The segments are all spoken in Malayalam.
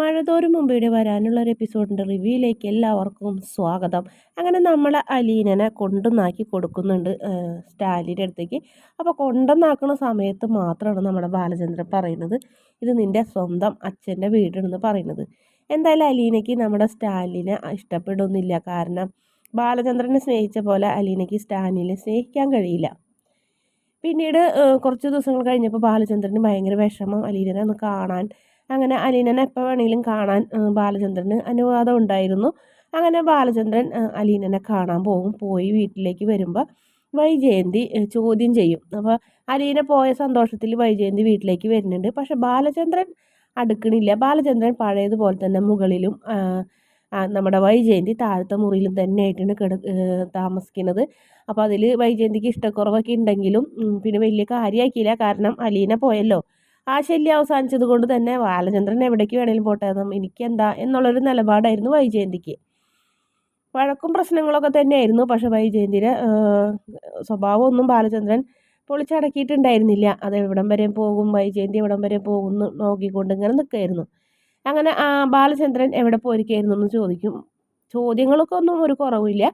മഴതോരും മുമ്പയുടെ വരാനുള്ള ഒരു എപ്പിസോഡിൻ്റെ റിവ്യൂയിലേക്ക് എല്ലാവർക്കും സ്വാഗതം. അങ്ങനെ നമ്മൾ അലീനനെ കൊണ്ടുവന്നാക്കി കൊടുക്കുന്നുണ്ട് സ്റ്റാലിൻ്റെ അടുത്തേക്ക്. അപ്പോൾ കൊണ്ടുവന്നാക്കുന്ന സമയത്ത് മാത്രമാണ് നമ്മുടെ ബാലചന്ദ്രൻ പറയുന്നത്, ഇത് നിൻ്റെ സ്വന്തം അച്ഛൻ്റെ വീടെന്ന് പറയുന്നത്. എന്തായാലും അലീനയ്ക്ക് നമ്മുടെ സ്റ്റാലിനെ ഇഷ്ടപ്പെടുന്നില്ല. കാരണം ബാലചന്ദ്രനെ സ്നേഹിച്ച പോലെ അലീനയ്ക്ക് സ്റ്റാലിനെ സ്നേഹിക്കാൻ കഴിയില്ല. പിന്നീട് കുറച്ച് ദിവസങ്ങൾ കഴിഞ്ഞപ്പോൾ ബാലചന്ദ്രന് ഭയങ്കര വിഷമം അലീനനെ ഒന്ന് കാണാൻ. അങ്ങനെ അലീനനെ എപ്പോൾ വേണമെങ്കിലും കാണാൻ ബാലചന്ദ്രന് അനുവാദം ഉണ്ടായിരുന്നു. അങ്ങനെ ബാലചന്ദ്രൻ അലീനനെ കാണാൻ പോയി വീട്ടിലേക്ക് വരുമ്പോൾ വൈജയന്തി ചോദ്യം ചെയ്യും. അപ്പോൾ അലീന പോയ സന്തോഷത്തിൽ വൈജയന്തി വീട്ടിലേക്ക് വരുന്നുണ്ട്. പക്ഷെ ബാലചന്ദ്രൻ അടുക്കണില്ല. ബാലചന്ദ്രൻ പഴയതുപോലെ തന്നെ മുകളിലും നമ്മുടെ വൈജയന്തി താഴത്തെ മുറിയിലും തന്നെ ആയിട്ടാണ് താമസിക്കുന്നത്. അപ്പോൾ അതിൽ വൈജയന്തിക്ക് ഇഷ്ടക്കുറവൊക്കെ ഉണ്ടെങ്കിലും പിന്നെ വലിയ കാര്യമാക്കിയില്ല. കാരണം അലീന പോയല്ലോ, ആ ശല്യം അവസാനിച്ചത് കൊണ്ട് തന്നെ ബാലചന്ദ്രൻ എവിടേക്ക് വേണേലും പോട്ടെ, എനിക്കെന്താ എന്നുള്ളൊരു നിലപാടായിരുന്നു വൈജയന്തിക്ക്. വഴക്കും പ്രശ്നങ്ങളൊക്കെ തന്നെയായിരുന്നു. പക്ഷെ വൈജയന്തിയുടെ സ്വഭാവമൊന്നും ബാലചന്ദ്രൻ പൊളിച്ചടക്കിയിട്ടുണ്ടായിരുന്നില്ല. അത് എവിടം വരെ പോകും, വൈജയന്തി എവിടം വരെ പോകുന്നു നോക്കിക്കൊണ്ട് ഇങ്ങനെ നിൽക്കുകയായിരുന്നു. അങ്ങനെ ബാലചന്ദ്രൻ എവിടെ പോയിരിക്കുകയായിരുന്നു എന്ന് ചോദിക്കും. ചോദ്യങ്ങളൊക്കെ ഒന്നും ഒരു കുറവില്ല,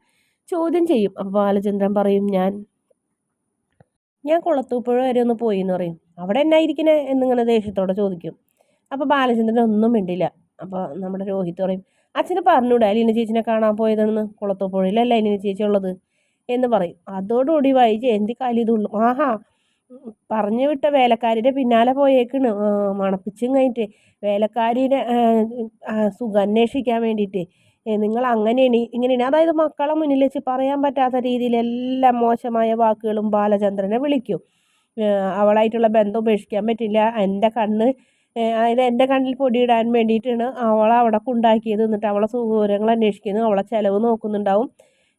ചോദ്യം ചെയ്യും. അപ്പോൾ ബാലചന്ദ്രൻ പറയും, ഞാൻ കുളത്തൂപ്പുഴ വരെ ഒന്ന് പോയി എന്ന് പറയും. അവിടെ എന്നായിരിക്കണേ എന്നിങ്ങനെ ദേഷ്യത്തോടെ ചോദിക്കും. അപ്പോൾ ബാലചന്ദ്രൻ ഒന്നും മിണ്ടില്ല. അപ്പോൾ നമ്മുടെ രോഹിത് പറയും, അച്ഛന് പറഞ്ഞൂടെ അലീന ചേച്ചിനെ കാണാൻ പോയതെന്ന്, കുളത്തൂപ്പുഴയിലല്ല അലീന ചേച്ചി ഉള്ളത് എന്ന് പറയും. അതോടുകൂടി വൈജയന്തി കലിതുള്ളു. ആഹാ, പറഞ്ഞു വിട്ട വേലക്കാരിയുടെ പിന്നാലെ പോയേക്കാണ് മണപ്പിച്ചും കഴിഞ്ഞിട്ട് വേലക്കാരിയുടെ സുഖം അന്വേഷിക്കാൻ വേണ്ടിയിട്ട്. നിങ്ങൾ അങ്ങനെയാണ് ഇങ്ങനെയാണ്, അതായത് മക്കളെ മുന്നിൽ വെച്ച് പറയാൻ പറ്റാത്ത രീതിയിൽ എല്ലാ മോശമായ വാക്കുകളും ബാലചന്ദ്രനെ വിളിക്കും. അവളായിട്ടുള്ള ബന്ധം ഉപേക്ഷിക്കാൻ പറ്റില്ല, എൻ്റെ കണ്ണ് അതായത് എൻ്റെ കണ്ണിൽ പൊടിയിടാൻ വേണ്ടിയിട്ടാണ് അവളെ അവിടെ കൊണ്ടാക്കിയത്, എന്നിട്ട് അവളെ സൗകര്യങ്ങൾ അന്വേഷിക്കുന്നു, അവളെ ചിലവ് നോക്കുന്നുണ്ടാവും,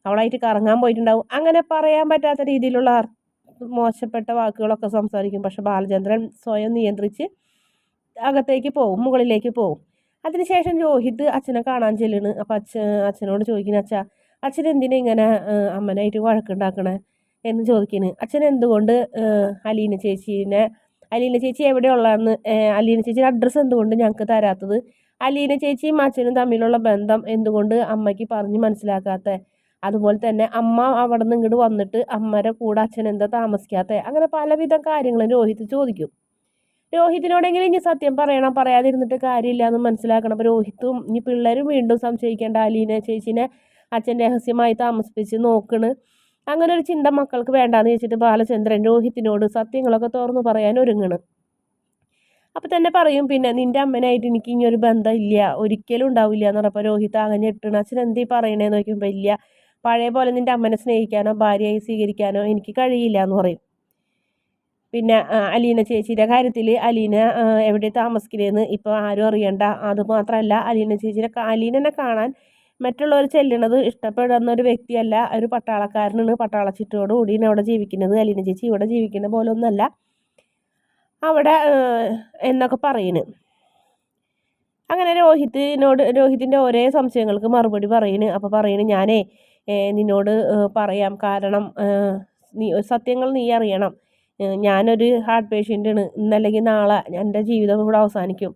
അവളായിട്ട് കറങ്ങാൻ പോയിട്ടുണ്ടാവും. അങ്ങനെ പറയാൻ പറ്റാത്ത രീതിയിലുള്ള മോശപ്പെട്ട വാക്കുകളൊക്കെ സംസാരിക്കും. പക്ഷെ ബാലചന്ദ്രൻ സ്വയം നിയന്ത്രിച്ച് അകത്തേക്ക് പോകും, മുകളിലേക്ക് പോകും. അതിനുശേഷം രോഹിത് അച്ഛനെ കാണാൻ ചെല്ലുന്നു. അപ്പം അച്ഛനോട് ചോദിക്കുന്നു, അച്ഛൻ എന്തിനാ ഇങ്ങനെ അമ്മനായിട്ട് വഴക്കുണ്ടാക്കണേ എന്ന് ചോദിക്കുന്നു. അച്ഛൻ എന്തുകൊണ്ട് അലീന ചേച്ചി എവിടെയുള്ളതെന്ന്, അലീന ചേച്ചിയുടെ അഡ്രസ്സ് എന്തുകൊണ്ട് ഞങ്ങൾക്ക് തരാത്തത്, അലീന ചേച്ചിയും അച്ഛനും തമ്മിലുള്ള ബന്ധം എന്തുകൊണ്ട് അമ്മയ്ക്ക് പറഞ്ഞ് മനസ്സിലാക്കാത്ത, അതുപോലെ തന്നെ അമ്മ അവിടെ നിന്ന് ഇങ്ങോട്ട് വന്നിട്ട് അമ്മയുടെ കൂടെ അച്ഛൻ എന്താ താമസിക്കാത്ത, അങ്ങനെ പലവിധ കാര്യങ്ങളും രോഹിത് ചോദിക്കും. രോഹിത്തിനോടെങ്കിലും ഇനി സത്യം പറയണം, പറയാതിരുന്നിട്ട് കാര്യമില്ല എന്ന് മനസ്സിലാക്കണം. അപ്പോൾ രോഹിത്തും ഇനി പിള്ളേരും വീണ്ടും സംശയിക്കേണ്ട, അലീന ചേച്ചിനെ അച്ഛൻ രഹസ്യമായി താമസിപ്പിച്ച് നോക്കണ്, അങ്ങനെ ഒരു ചിന്ത മക്കൾക്ക് വേണ്ടാന്ന് വെച്ചിട്ട് ബാലചന്ദ്രൻ രോഹിത്തിനോട് സത്യങ്ങളൊക്കെ തുറന്നു പറയാൻ ഒരുങ്ങണ്. അപ്പം തന്നെ പറയും, പിന്നെ നിൻ്റെ അമ്മനായിട്ട് എനിക്ക് ഇനി ഒരു ബന്ധം ഇല്ല, ഒരിക്കലും ഉണ്ടാവില്ല എന്ന് പറഞ്ഞപ്പോൾ രോഹിത്ത് അങ്ങനെ ഇട്ടണം. അച്ഛൻ എന്തീ പറയണേന്ന് നോക്കുമ്പോൾ ഇല്ല, പഴയ പോലെ നിൻ്റെ അമ്മനെ സ്നേഹിക്കാനോ ഭാര്യയായി സ്വീകരിക്കാനോ എനിക്ക് കഴിയില്ല എന്ന് പറയും. പിന്നെ അലീന ചേച്ചിയുടെ കാര്യത്തിൽ അലീന എവിടെ താമസിക്കുന്നതെന്ന് ഇപ്പോൾ ആരും അറിയണ്ട. അതുമാത്രമല്ല, അലീനനെ കാണാൻ മറ്റുള്ളവർ ചെല്ലണത് ഇഷ്ടപ്പെടുന്ന ഒരു വ്യക്തിയല്ല, ഒരു പട്ടാളക്കാരനാണ്, പട്ടാളച്ചിട്ടോട് കൂടിയാണ് അവിടെ ജീവിക്കുന്നത്. അലീന ചേച്ചി ഇവിടെ ജീവിക്കുന്ന പോലെ ഒന്നല്ല അവിടെ എന്നൊക്കെ പറയുന്നു. അങ്ങനെ രോഹിത്തിൻ്റെ ഓരോ സംശയങ്ങൾക്ക് മറുപടി പറയുന്നു. അപ്പോൾ പറയുന്നു, ഞാനേ നിന്നോട് പറയാം, കാരണം സത്യങ്ങൾ നീ അറിയണം, ഞാനൊരു ഹാർട്ട് പേഷ്യൻ്റാണ്, ഇന്നല്ലെങ്കിൽ നാളെ എൻ്റെ ജീവിതം ഇവിടെ അവസാനിക്കും.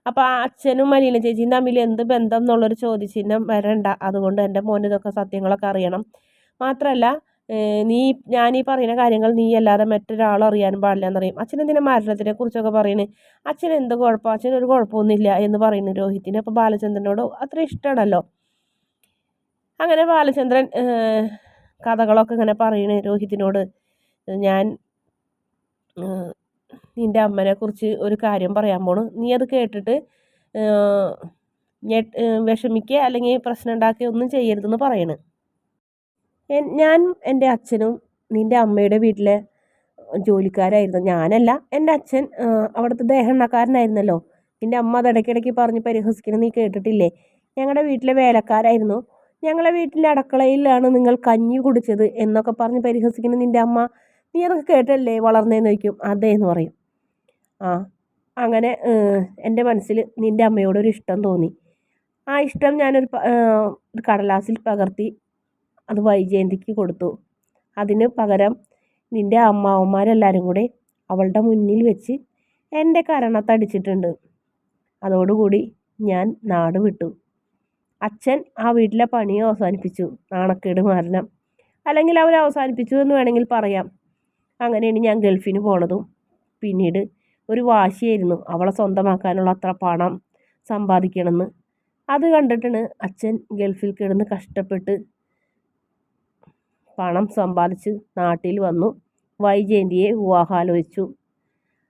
അപ്പോൾ ആ അച്ഛനും അലീന ചേച്ചിയും തമ്മിൽ എന്ത് ബന്ധം എന്നുള്ളൊരു ചോദ്യചിഹ്നം വരണ്ട, അതുകൊണ്ട് എൻ്റെ മോന് ഇതൊക്കെ സത്യങ്ങളൊക്കെ അറിയണം. മാത്രമല്ല ഞാനീ പറയുന്ന കാര്യങ്ങൾ നീ അല്ലാതെ മറ്റൊരാളും അറിയാനും പാടില്ല എന്നറിയും. അച്ഛനെന്തിനാ മരണത്തിനെ കുറിച്ചൊക്കെ പറയുന്നത്, അച്ഛൻ എന്ത് കുഴപ്പം, അച്ഛനൊരു കുഴപ്പമൊന്നുമില്ല എന്ന് പറയുന്നു രോഹിത്തിന്. അപ്പോൾ ബാലചന്ദ്രനോട് അത്ര ഇഷ്ടമാണല്ലോ. അങ്ങനെ ബാലചന്ദ്രൻ കഥകളൊക്കെ ഇങ്ങനെ പറയുന്നു രോഹിത്തിനോട്, ഞാൻ നിൻ്റെ അമ്മനെ കുറിച്ച് ഒരു കാര്യം പറയാൻ പോണു, നീ അത് കേട്ടിട്ട് വിഷമിക്കുക അല്ലെങ്കിൽ പ്രശ്നം ഉണ്ടാക്കുക ഒന്നും ചെയ്യരുതെന്ന് പറയണ്. ഞാൻ എൻ്റെ അച്ഛനും നിൻ്റെ അമ്മയുടെ വീട്ടിലെ ജോലിക്കാരായിരുന്നു. ഞാനല്ല, എൻ്റെ അച്ഛൻ അവിടുത്തെ ദേഹണ്ണക്കാരനായിരുന്നല്ലോ. നിൻ്റെ അമ്മ അത് ഇടയ്ക്കിടയ്ക്ക് പറഞ്ഞ് പരിഹസിക്കണം, നീ കേട്ടിട്ടില്ലേ? ഞങ്ങളുടെ വീട്ടിലെ വേലക്കാരായിരുന്നു, ഞങ്ങളെ വീട്ടിലെ അടുക്കളയിലാണ് നിങ്ങൾ കഞ്ഞി കുടിച്ചത് എന്നൊക്കെ പറഞ്ഞ് പരിഹസിക്കണം നിൻ്റെ അമ്മ. നീ അതൊക്കെ കേട്ടല്ലേ വളർന്നേന്ന് ചോദിക്കും. അതേ എന്ന് പറയും. അങ്ങനെ എൻ്റെ മനസ്സിൽ നിൻ്റെ അമ്മയോടൊരു ഇഷ്ടം തോന്നി. ആ ഇഷ്ടം ഞാനൊരു കടലാസിൽ പകർത്തി അത് വൈജയന്തിക്ക് കൊടുത്തു. അതിന് പകരം നിൻ്റെ അമ്മാവന്മാരെല്ലാവരും കൂടെ അവളുടെ മുന്നിൽ വെച്ച് എൻ്റെ കരണത്തടിച്ചിട്ടുണ്ട്. അതോടുകൂടി ഞാൻ നാട് വിട്ടു. അച്ഛൻ ആ വീട്ടിലെ പണിയെ അവസാനിപ്പിച്ചു. നാണക്കേട് കാരണം, അല്ലെങ്കിൽ അവർ അവസാനിപ്പിച്ചു എന്ന് വേണമെങ്കിൽ പറയാം. അങ്ങനെയാണ് ഞാൻ ഗൾഫിന് പോണതും. പിന്നീട് ഒരു വാശിയായിരുന്നു അവളെ സ്വന്തമാക്കാനുള്ള അത്ര പണം സമ്പാദിക്കണമെന്ന്. അത് കണ്ടിട്ടാണ് അച്ഛൻ ഗൾഫിൽ കിടന്ന് കഷ്ടപ്പെട്ട് പണം സമ്പാദിച്ച് നാട്ടിൽ വന്നു. വൈജയന്തിയെ വിവാഹാലോചിച്ചു.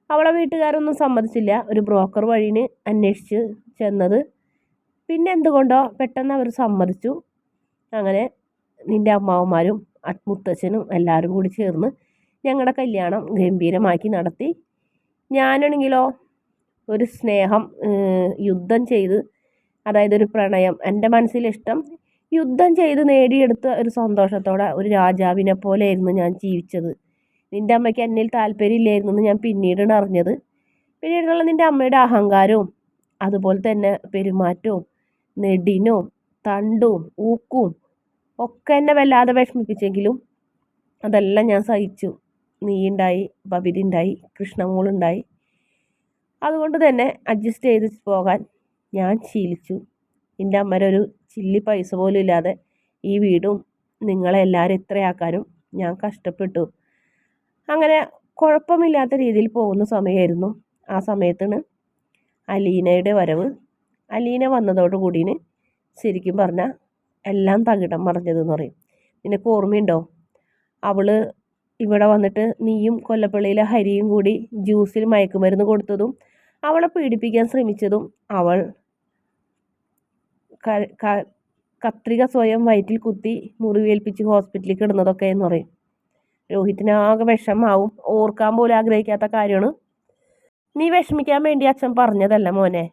അവളെ വീട്ടുകാരൊന്നും സമ്മതിച്ചില്ല. ഒരു ബ്രോക്കർ വഴിന് അന്വേഷിച്ച് ചെന്നത്. പിന്നെ എന്തുകൊണ്ടോ പെട്ടെന്ന് അവർ സമ്മതിച്ചു. അങ്ങനെ നിൻ്റെ അമ്മാവന്മാരും മുത്തച്ഛനും എല്ലാവരും കൂടി ചേർന്ന് ഞങ്ങളുടെ കല്യാണം ഗംഭീരമാക്കി നടത്തി. ഞാനാണെങ്കിലോ ഒരു സ്നേഹം യുദ്ധം ചെയ്ത്, അതായത് ഒരു പ്രണയം, എൻ്റെ മനസ്സിലിഷ്ടം യുദ്ധം ചെയ്ത് നേടിയെടുത്ത ഒരു സന്തോഷത്തോടെ ഒരു രാജാവിനെ പോലെയായിരുന്നു ഞാൻ ജീവിച്ചത്. നിൻ്റെ അമ്മയ്ക്ക് എന്നിൽ താല്പര്യമില്ലായിരുന്നു എന്ന് ഞാൻ പിന്നീടാണ് അറിഞ്ഞത്. പിന്നീടുള്ള നിൻ്റെ അമ്മയുടെ അഹങ്കാരവും അതുപോലെ തന്നെ പെരുമാറ്റവും നെടിനും തണ്ടും ഊക്കും ഒക്കെ എന്നെ വല്ലാതെ വിഷമിപ്പിച്ചെങ്കിലും അതെല്ലാം ഞാൻ സഹിച്ചു. നീയുണ്ടായി, ബബിലുണ്ടായി, കൃഷ്ണമോളുണ്ടായി. അതുകൊണ്ട് തന്നെ അഡ്ജസ്റ്റ് ചെയ്ത് പോകാൻ ഞാൻ ശീലിച്ചു. നിൻ്റെ അമ്മയുടെ ഒരു ചില്ലി പൈസ പോലും ഇല്ലാതെ ഈ വീടും നിങ്ങളെ എല്ലാവരും ഇത്രയാക്കാനും ഞാൻ കഷ്ടപ്പെട്ടു. അങ്ങനെ കുഴപ്പമില്ലാത്ത രീതിയിൽ പോകുന്ന സമയമായിരുന്നു. ആ സമയത്താണ് അലീനയുടെ വരവ്. അലീന വന്നതോടുകൂടിന് ശരിക്കും പറഞ്ഞാൽ എല്ലാം തകിടം മറിഞ്ഞതെന്ന് പറയും. നിനക്ക് ഓർമ്മയുണ്ടോ? അവൾ ഇവിടെ വന്നിട്ട് നീയും കൊല്ലപ്പള്ളിയിലെ ഹരിയും കൂടി ജ്യൂസിൽ മയക്കുമരുന്ന് കൊടുത്തതും അവളെ പീഡിപ്പിക്കാൻ ശ്രമിച്ചതും അവൾ കത്രിക സ്വയം വയറ്റിൽ കുത്തി മുറിവേൽപ്പിച്ച് ഹോസ്പിറ്റലിൽ കിടന്നതൊക്കെ എന്ന് പറയും. രോഹിത്തിന് ആകെ വിഷമാവും. ഓർക്കാൻ പോലും ആഗ്രഹിക്കാത്ത കാര്യമാണ്. നീ വിഷമിക്കാൻ വേണ്ടി അച്ഛൻ പറഞ്ഞതല്ല മോനെ,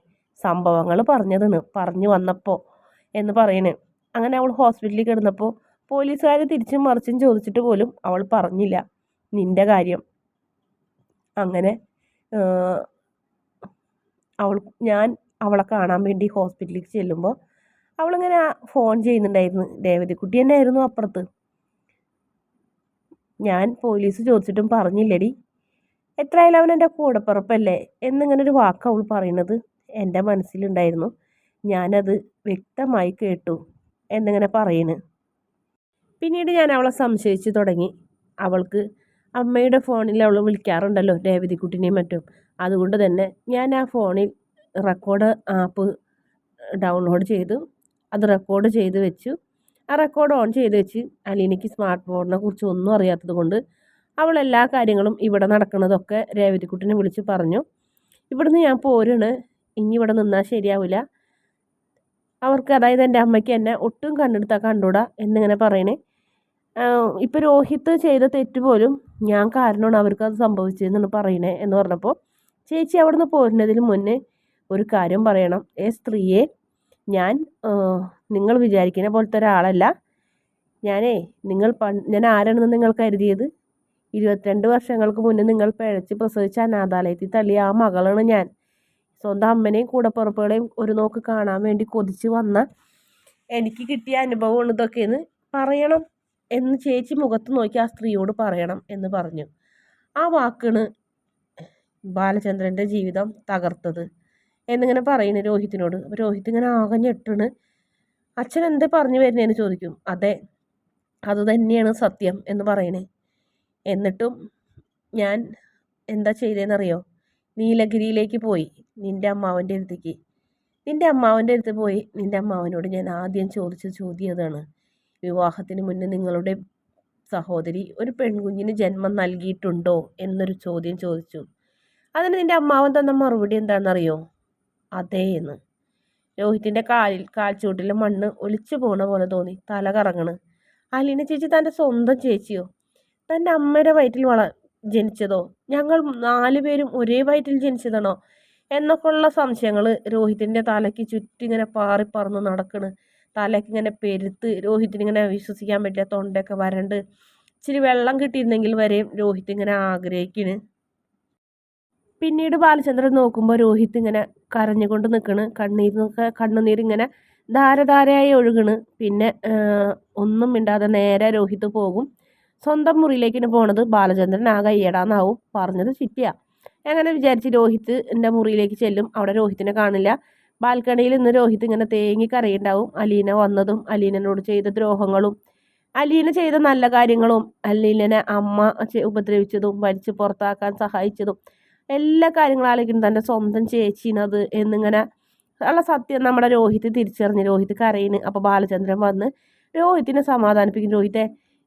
സംഭവങ്ങൾ പറഞ്ഞതാണ് പറഞ്ഞു വന്നപ്പോൾ എന്ന് പറയണേ. അങ്ങനെ അവൾ ഹോസ്പിറ്റലിൽ കിടന്നപ്പോൾ പോലീസുകാർ തിരിച്ചും മറിച്ചും ചോദിച്ചിട്ട് പോലും അവൾ പറഞ്ഞില്ല നിൻ്റെ കാര്യം. അങ്ങനെ ഞാൻ അവളെ കാണാൻ വേണ്ടി ഹോസ്പിറ്റലിൽ ചെല്ലുമ്പോൾ അവളിങ്ങനെ ഫോൺ ചെയ്യുന്നുണ്ടായിരുന്നു. രേവതിക്കുട്ടി തന്നെ ആയിരുന്നു അപ്പുറത്ത്. ഞാൻ പോലീസ് ചോദിച്ചിട്ടും പറഞ്ഞില്ലടി. എത്രയായാലും അവൻ എൻ്റെ കൂടപ്പിറപ്പല്ലേ എന്നിങ്ങനെ ഒരു വാക്ക് അവൾ പറയുന്നത് എൻ്റെ മനസ്സിലുണ്ടായിരുന്നു. ഞാനത് വ്യക്തമായി കേട്ടു എന്നിങ്ങനെ പറയുന്നു. പിന്നീട് ഞാൻ അവളെ സംശയിച്ച് തുടങ്ങി. അവൾക്ക് അമ്മയുടെ ഫോണിൽ അവൾ വിളിക്കാറുണ്ടല്ലോ രേവതിക്കുട്ടിനെയും മറ്റും. അതുകൊണ്ട് തന്നെ ഞാൻ ആ ഫോണിൽ റെക്കോർഡ് ആപ്പ് ഡൗൺലോഡ് ചെയ്തു അത് റെക്കോർഡ് ചെയ്ത് വെച്ചു. ആ റെക്കോർഡ് ഓൺ ചെയ്ത് വെച്ച് അലീനയ്ക്ക് സ്മാർട്ട് ഫോണിനെ കുറിച്ച് ഒന്നും അറിയാത്തത് കൊണ്ട് അവൾ എല്ലാ കാര്യങ്ങളും ഇവിടെ നടക്കുന്നതൊക്കെ രേവതിക്കുട്ടിനെ വിളിച്ച് പറഞ്ഞു. ഇവിടുന്ന് ഞാൻ പോരാണ്, ഇനി ഇവിടെ നിന്നാൽ ശരിയാവില്ല. അവർക്ക്, അതായത് എൻ്റെ അമ്മയ്ക്ക് എന്നെ ഒട്ടും കണ്ടെടുത്താൽ കണ്ടൂടാ എന്നിങ്ങനെ പറയണേ. ഇപ്പോൾ രോഹിത്ത് ചെയ്ത തെറ്റ് പോലും ഞാൻ കാരണമാണ് അവർക്കത് സംഭവിച്ചതെന്നാണ് പറയണേ എന്ന് പറഞ്ഞപ്പോൾ, ചേച്ചി അവിടുന്ന് പോരുന്നതിന് മുന്നേ ഒരു കാര്യം പറയണം. സ്ത്രീയെ, ഞാൻ നിങ്ങൾ വിചാരിക്കുന്ന പോലത്തെ ഒരാളല്ല. ഞാൻ ആരാണെന്ന് നിങ്ങൾ കരുതിയത്? 22 വർഷങ്ങൾക്ക് മുന്നേ നിങ്ങൾ പിഴച്ച് പ്രസവിച്ച അനാഥാലയത്തിൽ തള്ളിയ ആ മകളാണ് ഞാൻ. സ്വന്തം അമ്മനെയും കൂടപ്പിറപ്പുകളെയും ഒരു നോക്ക് കാണാൻ വേണ്ടി കൊതിച്ച് വന്ന എനിക്ക് കിട്ടിയ അനുഭവമാണ് ഇതൊക്കെയെന്ന് പറയണം എന്ന് ചേച്ചി മുഖത്ത് നോക്കി ആ സ്ത്രീയോട് പറയണം എന്ന് പറഞ്ഞു. ആ വാക്കാണ് ബാലചന്ദ്രൻ്റെ ജീവിതം തകർത്തത് എന്നിങ്ങനെ പറയുന്നു രോഹിത്തിനോട്. അപ്പോൾ രോഹിത്ത് ഇങ്ങനെ ആകെ ഞെട്ടണ്. അച്ഛൻ എന്താ പറഞ്ഞു വരുന്നതെന്ന് ചോദിക്കും. അതെ, അത് തന്നെയാണ് സത്യം എന്ന് പറയണേ. എന്നിട്ടും ഞാൻ എന്താ ചെയ്തതെന്നറിയോ? നീലഗിരിയിലേക്ക് പോയി നിൻ്റെ അമ്മാവൻ്റെ അടുത്തേക്ക്. നിൻ്റെ അമ്മാവൻ്റെ അടുത്ത് പോയി നിൻ്റെ അമ്മാവനോട് ഞാൻ ആദ്യം ചോദിച്ച ചോദ്യം അതാണ്. വിവാഹത്തിന് മുന്നേ നിങ്ങളുടെ സഹോദരി ഒരു പെൺകുഞ്ഞിന് ജന്മം നൽകിയിട്ടുണ്ടോ എന്നൊരു ചോദ്യം ചോദിച്ചു. അതിന് നിൻ്റെ അമ്മാവൻ തന്ന മറുപടി എന്താണെന്നറിയോ? അതേ എന്ന്. രോഹിത്തിൻ്റെ കാൽച്ചൂട്ടിലെ മണ്ണ് ഒലിച്ചു പോണ പോലെ തോന്നി. തല കറങ്ങണ്. അലീന ചേച്ചി തൻ്റെ സ്വന്തം ചേച്ചിയോ? തൻ്റെ അമ്മയുടെ വയറ്റിൽ ജനിച്ചതോ? ഞങ്ങൾ 4 പേരും ഒരേ വയറ്റിൽ ജനിച്ചതാണോ എന്നൊക്കെയുള്ള സംശയങ്ങൾ രോഹിത്തിൻ്റെ തലയ്ക്ക് ചുറ്റിങ്ങനെ പാറിപ്പറന്ന് നടക്കണ്. തലയ്ക്ക് ഇങ്ങനെ പെരുത്ത് രോഹിത്തിനിങ്ങനെ വിശ്വസിക്കാൻ പറ്റില്ല. തൊണ്ടയൊക്കെ വരണ്ട്. ഇച്ചിരി വെള്ളം കിട്ടിയിരുന്നെങ്കിൽ വരെയും രോഹിത്ത് ഇങ്ങനെ ആഗ്രഹിക്കണ്. പിന്നീട് ബാലചന്ദ്രൻ നോക്കുമ്പോൾ രോഹിത്ത് ഇങ്ങനെ കരഞ്ഞുകൊണ്ട് നിൽക്കണ്. കണ്ണുനീരിങ്ങനെ ധാരധാരയായി ഒഴുകണ്. പിന്നെ ഒന്നും മിണ്ടാതെ നേരെ രോഹിത്ത് പോകും. സ്വന്തം മുറിയിലേക്കാണ് പോണത്. ബാലചന്ദ്രൻ ആകെ ഈടാന്നാവും. പറഞ്ഞത് ചിറ്റിയ. അങ്ങനെ വിചാരിച്ച് രോഹിത്ത് എൻ്റെ മുറിയിലേക്ക് ചെല്ലും. അവിടെ രോഹിത്തിനെ കാണില്ല. ബാൽക്കണിയിൽ ഇന്ന് രോഹിത് ഇങ്ങനെ തേങ്ങി കരയുണ്ടാവും. അലീന വന്നതും അലീനോട് ചെയ്ത ദ്രോഹങ്ങളും അലീന ചെയ്ത നല്ല കാര്യങ്ങളും അലീനനെ അമ്മ ഉപദ്രവിച്ചതും വലിച്ചു പുറത്താക്കാൻ സഹായിച്ചതും എല്ലാ കാര്യങ്ങളും ആലോചിക്കും. തൻ്റെ സ്വന്തം ചേച്ചീനത് എന്നിങ്ങനെ ഉള്ള സത്യം നമ്മുടെ രോഹിത് തിരിച്ചറിഞ്ഞ് രോഹിത് കരയിന്. അപ്പോൾ ബാലചന്ദ്രൻ വന്ന് രോഹിത്തിനെ സമാധാനിപ്പിക്കും. രോഹിത്തെ,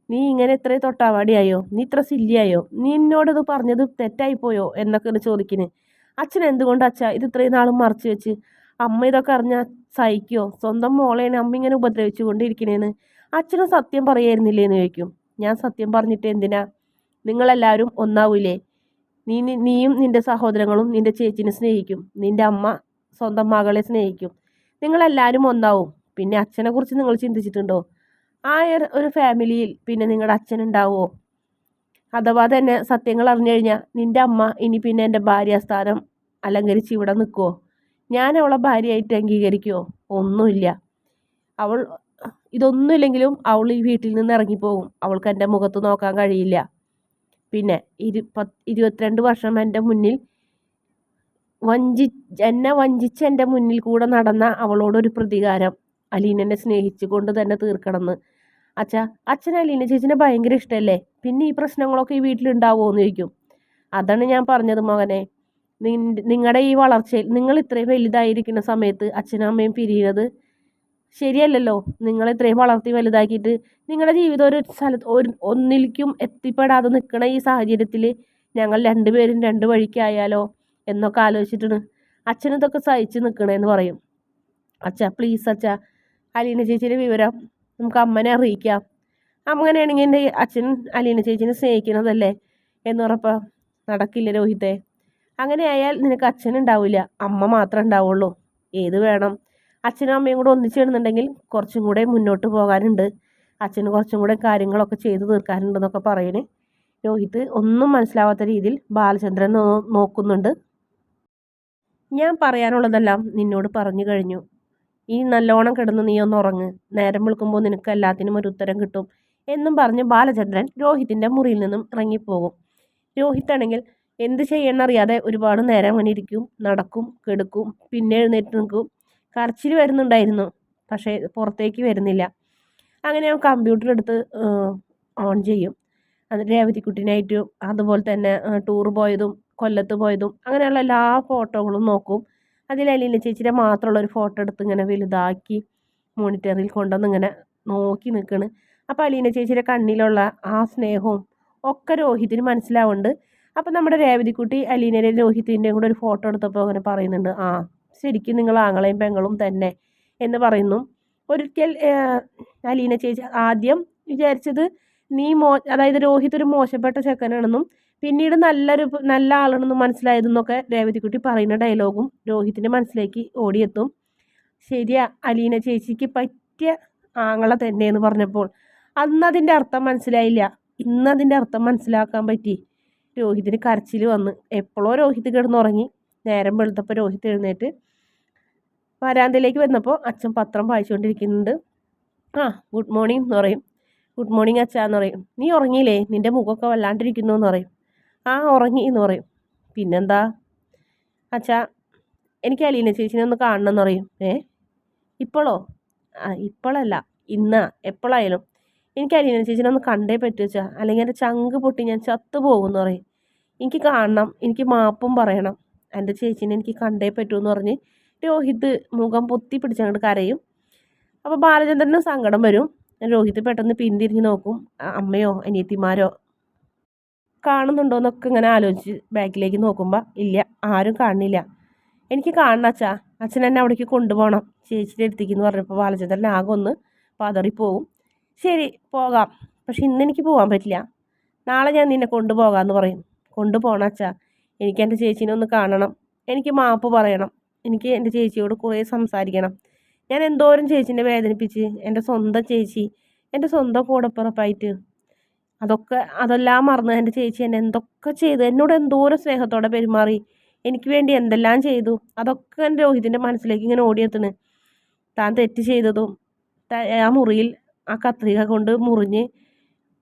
നീ ഇങ്ങനെ ഇത്രയും തൊട്ടാവാടിയായോ? നീ ഇത്ര സില്ലിയായോ? നീ എന്നോടത് പറഞ്ഞത് തെറ്റായിപ്പോയോ എന്നൊക്കെ ചോദിക്കുന്നു. അച്ഛൻ എന്തുകൊണ്ട് അച്ഛാ ഇത് ഇത്രയും നാളും മറച്ചു വെച്ച്? അമ്മ ഇതൊക്കെ അറിഞ്ഞാൽ സഹിക്കോ? സ്വന്തം മോളെയാണ് അമ്മ ഇങ്ങനെ ഉപദ്രവിച്ചു കൊണ്ടിരിക്കണേന്ന് അച്ഛന് സത്യം പറയായിരുന്നില്ലേന്ന് ചോദിക്കും. ഞാൻ സത്യം പറഞ്ഞിട്ട് എന്തിനാ? നിങ്ങളെല്ലാവരും ഒന്നാവൂലേ? നീയും നിന്റെ സഹോദരങ്ങളും നിന്റെ ചേച്ചിനെ സ്നേഹിക്കും. നിന്റെ അമ്മ സ്വന്തം മകളെ സ്നേഹിക്കും. നിങ്ങളെല്ലാവരും ഒന്നാവും. പിന്നെ അച്ഛനെ കുറിച്ച് നിങ്ങൾ ചിന്തിച്ചിട്ടുണ്ടോ? ആ ഒരു ഫാമിലിയിൽ പിന്നെ നിങ്ങളുടെ അച്ഛൻ ഉണ്ടാവുമോ? അഥവാ തന്നെ സത്യങ്ങൾ അറിഞ്ഞു കഴിഞ്ഞാൽ നിന്റെ അമ്മ ഇനി പിന്നെ എൻ്റെ ഭാര്യാസ്ഥാനം അലങ്കരിച്ച് ഇവിടെ നിൽക്കുമോ? ഞാൻ അവളെ ഭാര്യയായിട്ട് അംഗീകരിക്കുമോ? ഒന്നുമില്ല. അവൾ ഇതൊന്നുമില്ലെങ്കിലും അവൾ ഈ വീട്ടിൽ നിന്ന് ഇറങ്ങിപ്പോകും. അവൾക്ക് എൻ്റെ മുഖത്ത് നോക്കാൻ കഴിയില്ല. പിന്നെ 22 വർഷം എൻ്റെ മുന്നിൽ എന്നെ വഞ്ചിച്ച് എൻ്റെ മുന്നിൽ കൂടെ നടന്ന അവളോടൊരു പ്രതികാരം അലീനനെ സ്നേഹിച്ചു കൊണ്ട് തന്നെ തീർക്കണമെന്ന്. അച്ഛൻ അലീന ചേച്ചിനെ ഭയങ്കര ഇഷ്ടമല്ലേ? പിന്നെ ഈ പ്രശ്നങ്ങളൊക്കെ ഈ വീട്ടിലുണ്ടാവുമോ എന്ന് ചോദിക്കും. അതാണ് ഞാൻ പറഞ്ഞത് മകനെ, നിങ്ങളുടെ ഈ വളർച്ചയിൽ നിങ്ങൾ ഇത്രയും വലുതായിരിക്കുന്ന സമയത്ത് അച്ഛനും അമ്മയും പിരിയുന്നത് ശരിയല്ലല്ലോ. നിങ്ങൾ ഇത്രയും വളർത്തി വലുതാക്കിയിട്ട് നിങ്ങളുടെ ജീവിതം ഒരു സ്ഥലത്ത് ഒന്നിലേക്കും എത്തിപ്പെടാതെ നിൽക്കണ ഈ സാഹചര്യത്തിൽ ഞങ്ങൾ രണ്ടുപേരും രണ്ട് വഴിക്കായാലോ എന്നൊക്കെ ആലോചിച്ചിട്ടാണ് അച്ഛനിതൊക്കെ സഹിച്ച് നിൽക്കണേന്ന് പറയും. പ്ലീസ് അലീന ചേച്ചിയുടെ വിവരം നമുക്ക് അമ്മനെ അറിയിക്കാം. അങ്ങനെയാണെങ്കിൽ എൻ്റെ അച്ഛൻ അലീന ചേച്ചിനെ സ്നേഹിക്കുന്നതല്ലേ എന്ന് പറഞ്ഞപ്പോൾ നടക്കില്ല രോഹിത്തെ. അങ്ങനെ ആയാൽ നിനക്ക് അച്ഛനുണ്ടാവില്ല, അമ്മ മാത്രമേ ഉണ്ടാവുള്ളൂ. ഏത് വേണം? അച്ഛനും അമ്മയും കൂടെ ഒന്നിച്ചിടുന്നുണ്ടെങ്കിൽ കുറച്ചും കൂടെ മുന്നോട്ട് പോകാനുണ്ട്. അച്ഛന് കുറച്ചും കൂടെ കാര്യങ്ങളൊക്കെ ചെയ്തു തീർക്കാനുണ്ടെന്നൊക്കെ പറയുന്നത് രോഹിത് ഒന്നും മനസ്സിലാവാത്ത രീതിയിൽ ബാലചന്ദ്രൻ നോക്കുന്നുണ്ട്. ഞാൻ പറയാനുള്ളതെല്ലാം നിന്നോട് പറഞ്ഞു കഴിഞ്ഞു. ഈ നല്ലോണം കിടന്ന് നീ ഒന്ന് ഉറങ്ങ്. നേരം വിളിക്കുമ്പോൾ നിനക്ക് എല്ലാത്തിനും ഒരു ഉത്തരം കിട്ടും എന്നും പറഞ്ഞ് ബാലചന്ദ്രൻ രോഹിത്തിൻ്റെ മുറിയിൽ നിന്നും ഇറങ്ങിപ്പോകും. രോഹിത്താണെങ്കിൽ എന്ത് ചെയ്യണമെന്നറിയാതെ ഒരുപാട് നേരം അങ്ങനെ ഇരിക്കും, നടക്കും, കിടക്കും, പിന്നെ എഴുന്നേറ്റ് നിൽക്കും. കരച്ചിൽ വരുന്നുണ്ടായിരുന്നു, പക്ഷേ പുറത്തേക്ക് വരുന്നില്ല. അങ്ങനെ അവൻ കമ്പ്യൂട്ടർ എടുത്ത് ഓൺ ചെയ്യും. അത് രേവതിക്കുട്ടിനായിട്ടും അതുപോലെ തന്നെ ടൂർ പോയതും കൊല്ലത്ത് പോയതും അങ്ങനെയുള്ള എല്ലാ ഫോട്ടോകളും നോക്കും. അതിൽ അലീന ചേച്ചിയുടെ മാത്രമുള്ള ഒരു ഫോട്ടോ എടുത്ത് ഇങ്ങനെ വലുതാക്കി മോണിറ്ററിൽ കൊണ്ടുവന്ന് ഇങ്ങനെ നോക്കി നിൽക്കണ്. അപ്പോൾ അലീന ചേച്ചിയുടെ കണ്ണിലുള്ള ആ സ്നേഹവും ഒക്കെ രോഹിത്തിന് മനസ്സിലാവുന്നുണ്ട്. അപ്പം നമ്മുടെ രേവതിക്കുട്ടി അലീനയുടെയും രോഹിത്തിൻ്റെയും കൂടെ ഒരു ഫോട്ടോ എടുത്തപ്പോൾ അങ്ങനെ പറയുന്നുണ്ട്, ശരിക്കും നിങ്ങൾ ആങ്ങളെയും പെങ്ങളും തന്നെ എന്ന് പറയുന്നു. ഒരിക്കൽ അലീന ചേച്ചി ആദ്യം വിചാരിച്ചത് അതായത് രോഹിത് ഒരു മോശപ്പെട്ട ചെക്കനാണെന്നും പിന്നീട് നല്ല ആളാണെന്നും മനസ്സിലായതെന്നൊക്കെ രേവതിക്കുട്ടി പറയുന്ന ഡയലോഗും രോഹിത്തിൻ്റെ മനസ്സിലേക്ക് ഓടിയെത്തും. ശരിയാ, അലീന ചേച്ചിക്ക് പറ്റിയ ആങ്ങള തന്നെയെന്ന് പറഞ്ഞപ്പോൾ അന്നതിൻ്റെ അർത്ഥം മനസ്സിലായില്ല, ഇന്നതിൻ്റെ അർത്ഥം മനസ്സിലാക്കാൻ പറ്റി. രോഹിത്തിന് കരച്ചിൽ വന്ന്. എപ്പോഴോ രോഹിത് കിടന്നുറങ്ങി. നേരം വെളുത്തപ്പോൾ രോഹിത് എഴുന്നേറ്റ് വരാന്തയിലേക്ക് വന്നപ്പോൾ അച്ഛൻ പത്രം വായിച്ചുകൊണ്ടിരിക്കുന്നുണ്ട്. ഗുഡ് മോർണിംഗ് എന്ന് പറയും. ഗുഡ് മോർണിംഗ് അച്ഛാ എന്ന് പറയും. നീ ഉറങ്ങിയില്ലേ? നിൻ്റെ മുഖമൊക്കെ വല്ലാണ്ടിരിക്കുന്നു എന്ന് പറയും. ഉറങ്ങി എന്ന് പറയും. പിന്നെന്താ അച്ഛാ, എനിക്ക് അലീന ചേച്ചിനെ ഒന്ന് കാണണം എന്ന് പറയും. ഇപ്പോഴോ? ഇപ്പോഴല്ല, ഇന്നാ, എപ്പോഴായാലും എനിക്ക് അലീന ചേച്ചിനെ ഒന്ന് കണ്ടേ പറ്റൂ വെച്ചാ, അല്ലെങ്കിൽ എൻ്റെ ചങ്ക് പൊട്ടി ഞാൻ ചത്തു പോകുമെന്ന് പറയും. എനിക്ക് കാണണം, എനിക്ക് മാപ്പും പറയണം, എൻ്റെ ചേച്ചീനെ എനിക്ക് കണ്ടേ പറ്റൂ എന്ന് പറഞ്ഞ് രോഹിത് മുഖം പൊത്തി പിടിച്ചങ്ങോട്ട് കരയും. അപ്പോൾ ബാലചന്ദ്രന് സങ്കടം വരും. രോഹിത് പെട്ടെന്ന് പിന്തിരിഞ്ഞ് നോക്കും. അമ്മയോ അനിയത്തിമാരോ കാണുന്നുണ്ടോ എന്നൊക്കെ ഇങ്ങനെ ആലോചിച്ച് ബാക്കിലേക്ക് നോക്കുമ്പോൾ ഇല്ല, ആരും കാണുന്നില്ല. എനിക്ക് കാണണം അച്ഛാ, അച്ഛൻ എന്നെ അവിടേക്ക് കൊണ്ടുപോകണം ചേച്ചിയുടെ അടുത്തേക്ക് എന്ന് പറഞ്ഞപ്പോൾ ബാലചന്ദ്രൻ ആകെ ഒന്ന് പതറിപ്പോവും. ശരി പോകാം, പക്ഷെ ഇന്നെനിക്ക് പോകാൻ പറ്റില്ല, നാളെ ഞാൻ നിന്നെ കൊണ്ടുപോകാമെന്ന് പറയും. കൊണ്ടുപോകണം അച്ഛാ, എനിക്ക് എൻ്റെ ചേച്ചീനെ ഒന്ന് കാണണം, എനിക്ക് മാപ്പ് പറയണം, എനിക്ക് എൻ്റെ ചേച്ചിയോട് കുറേ സംസാരിക്കണം. ഞാൻ എന്തോരം ചേച്ചീനെ വേദനിപ്പിച്ച്, എൻ്റെ സ്വന്തം ചേച്ചി, എൻ്റെ സ്വന്തം കൂടപ്പിറപ്പായിട്ട് അതെല്ലാം മറന്ന് എൻ്റെ ചേച്ചി എന്നെ എന്തൊക്കെ ചെയ്തു, എന്നോട് എന്തോരം സ്നേഹത്തോടെ പെരുമാറി, എനിക്ക് വേണ്ടി എന്തെല്ലാം ചെയ്തു, അതൊക്കെ എൻ്റെ രോഹിതിൻ്റെ മനസ്സിലേക്ക് ഇങ്ങനെ ഓടിയെത്തണ്. താൻ തെറ്റ് ചെയ്തതും ആ മുറിയിൽ ആ കത്രിക കൊണ്ട് മുറിഞ്ഞ്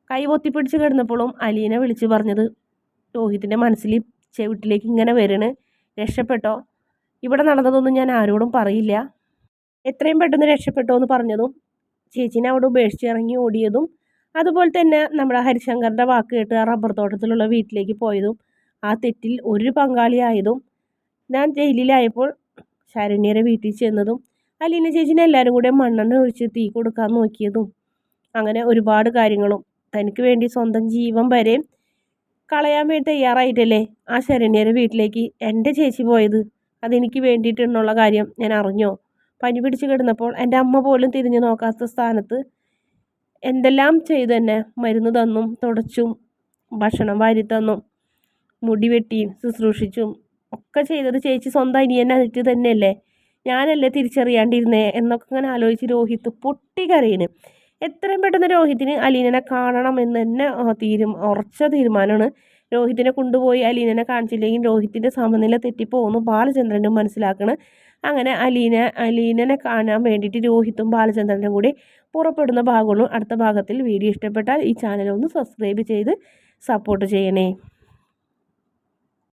കൈ പൊത്തിപ്പിടിച്ച് കിടന്നപ്പോഴും അലീന വിളിച്ച് പറഞ്ഞത് രോഹിതിൻ്റെ മനസ്സിൽ ചെവിട്ടിലേക്ക് ഇങ്ങനെ വരണ്, രക്ഷപ്പെട്ടോ, ഇവിടെ നടന്നതൊന്നും ഞാൻ ആരോടും പറയില്ല. എത്രയും പെട്ടെന്ന് രക്ഷപ്പെട്ടോ എന്ന് പറഞ്ഞതും ചേച്ചീനെ അവിടെ ഉപേക്ഷിച്ച് ഇറങ്ങി ഓടിയതും അതുപോലെ തന്നെ നമ്മുടെ ഹരിശങ്കറിൻ്റെ വാക്ക് കേട്ട് ആ റബ്ബർ തോട്ടത്തിലുള്ള വീട്ടിലേക്ക് പോയതും ആ തെറ്റിൽ ഒരു പങ്കാളിയായതും ഞാൻ ജയിലിലായപ്പോൾ ശരണ്യരെ വീട്ടിൽ ചെന്നതും അലീന ചേച്ചിനെ എല്ലാവരും കൂടെ മണ്ണെണ്ണ ഒഴിച്ച് തീ കൊടുക്കാൻ നോക്കിയതും അങ്ങനെ ഒരുപാട് കാര്യങ്ങളും തനിക്ക് വേണ്ടി സ്വന്തം ജീവൻ വരെ കളയാൻ വേണ്ടി തയ്യാറായിട്ടല്ലേ ആ ശരണ്യരെ വീട്ടിലേക്ക് എൻ്റെ ചേച്ചി പോയത്. അതെനിക്ക് വേണ്ടിയിട്ടെന്നുള്ള കാര്യം ഞാൻ അറിഞ്ഞോ? പനി പിടിച്ച് കിടന്നപ്പോൾ എൻ്റെ അമ്മ പോലും തിരിഞ്ഞു നോക്കാത്ത സ്ഥാനത്ത് എന്തെല്ലാം ചെയ്തു തന്നെ മരുന്ന് തന്നും തുടച്ചും ഭക്ഷണം വാരിത്തന്നും മുടി വെട്ടിയും ശുശ്രൂഷിച്ചും ഒക്കെ ചെയ്തത് ചേച്ചി സ്വന്തം അനിയനായിട്ട് തന്നെയല്ലേ. ഞാനല്ലേ തിരിച്ചറിയാണ്ടിരുന്നേ എന്നൊക്കെ ഇങ്ങനെ ആലോചിച്ച് രോഹിത്ത് പൊട്ടിക്കരയിന്. എത്രയും പെട്ടെന്ന് രോഹിത്തിന് അലീനനെ കാണണം എന്ന് തന്നെ ഉറച്ച തീരുമാനമാണ്. രോഹിത്തിനെ കൊണ്ടുപോയി അലീനനെ കാണിച്ചില്ലെങ്കിൽ രോഹിത്തിൻ്റെ സമനില തെറ്റിപ്പോകുന്നു ബാലചന്ദ്രനും മനസ്സിലാക്കണം. അങ്ങനെ അലീനനെ കാണാൻ വേണ്ടിയിട്ട് രോഹിത്തും ബാലചന്ദ്രനും കൂടി പുറപ്പെടുന്ന ഭാഗമാണ് അടുത്ത ഭാഗത്തിൽ. വീഡിയോ ഇഷ്ടപ്പെട്ടാൽ ഈ ചാനൽ ഒന്ന് സബ്സ്ക്രൈബ് ചെയ്ത് സപ്പോർട്ട് ചെയ്യണേ.